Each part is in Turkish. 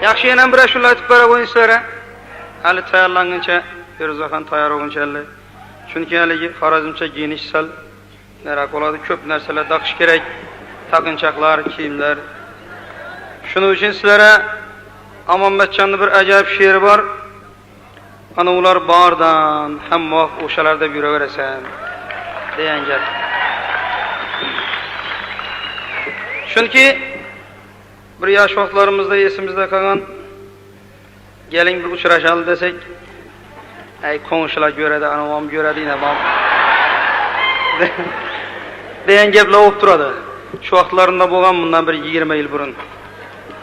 Yaxshi yana bir ashula aytib bera qo'ying sizlarga. Hali tayyorlanguncha, Feruzaxon tayyor bo'lguncha hali. Chunki haligi Xorazmcha giyinish sal nara bo'ladi, ko'p narsalar taqish kerak. Taqinchoqlar, kiyimlar. Shuning uchun sizlarga Amonmatjonning bir ajoyib she'ri bor. Ana ular bordan hamma o'shalarda yuraverasan degan gap. Chunki bir yosh vaqtlarimizda esimizda qolgan geling bir uchrashamiz desak, ay qo'ng'ishlar ko'radi, anavom ko'radi, inabam degan gaplar bo'lib turadi. Shu vaqtlarimda bo'lgan bundan bir 20 yil burun.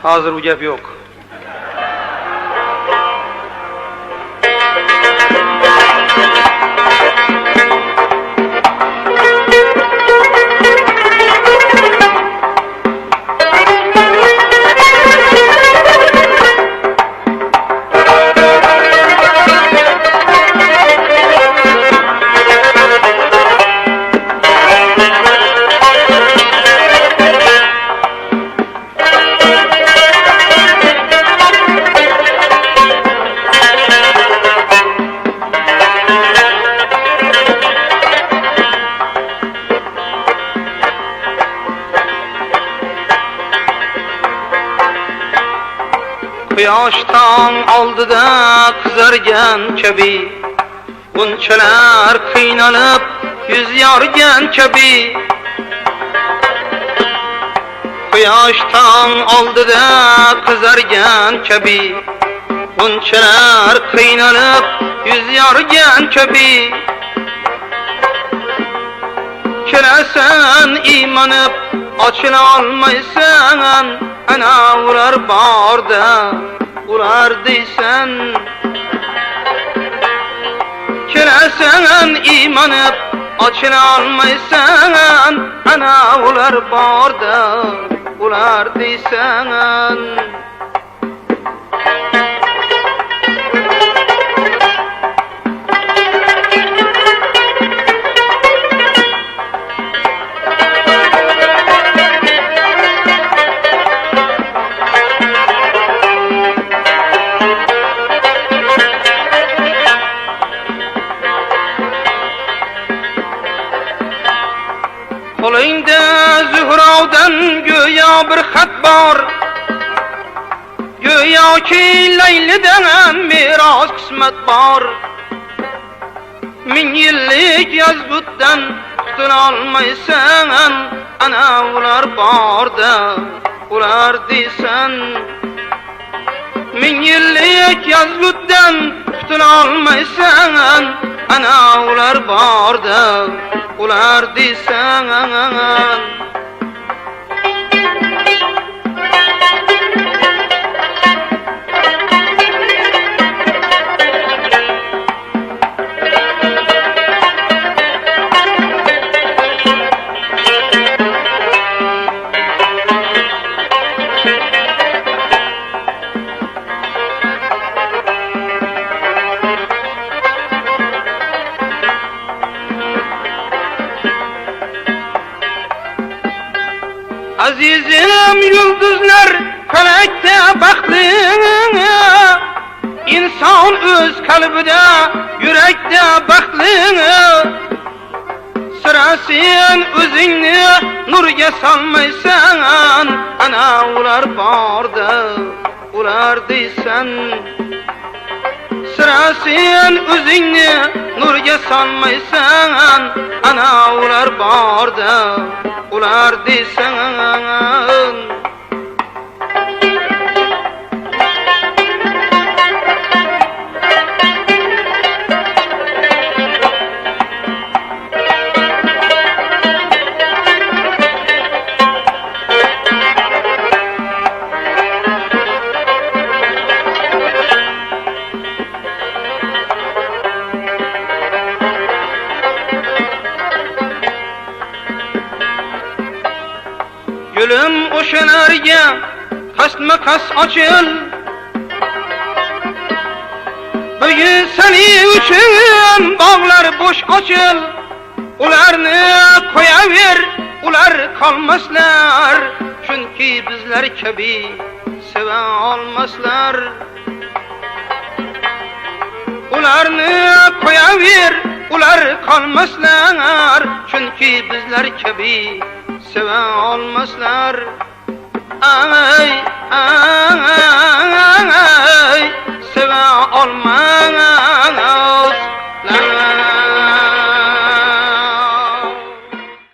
Hozir bu gap yo'q. Quyoshdan oldida qizargan kabi, bunchalar qiynalib yuz yorgan kabi. Quyoshdan oldida qizargan kabi, bunchalar qiynalib yuz yorgan kabi. Kelasan iymanib ochila olmaysan, ana ular borda ular deysan. Kelasan iymanib ochila olmaysan, ana ular borda ular deysan. Qo'lingda Zuhrodan go'yo bir xat bor, go'yoki Laylidan meros qismat bor. Ming yillik yazbutdan qutula olmaysan, ana ular borda ular deysan. Ming yillik yazbutdan qutula olmaysan, ana ular borda ular deysan. Azizim yulduzlar falakda baxtli, inson o'z qalbida yurakda baxtli. Sira sen o'zingni nurga solmaysan, ana ular borda ular deysan. Sira sen o'zingni nurga solmaysan, ana ular borda ular deysan. Gülüm o'shalarga qasma-qas ochil, bugun sening uchun bog'lar bo'sh ochil. Ularni qo'yaver, ular qolmaslar, chunki bizlar kabi seven olmaslar. Ularni qo'yaver, ular qolmaslar, chunki bizlar kabi seven olmaslar. Ay, seven olmaslar.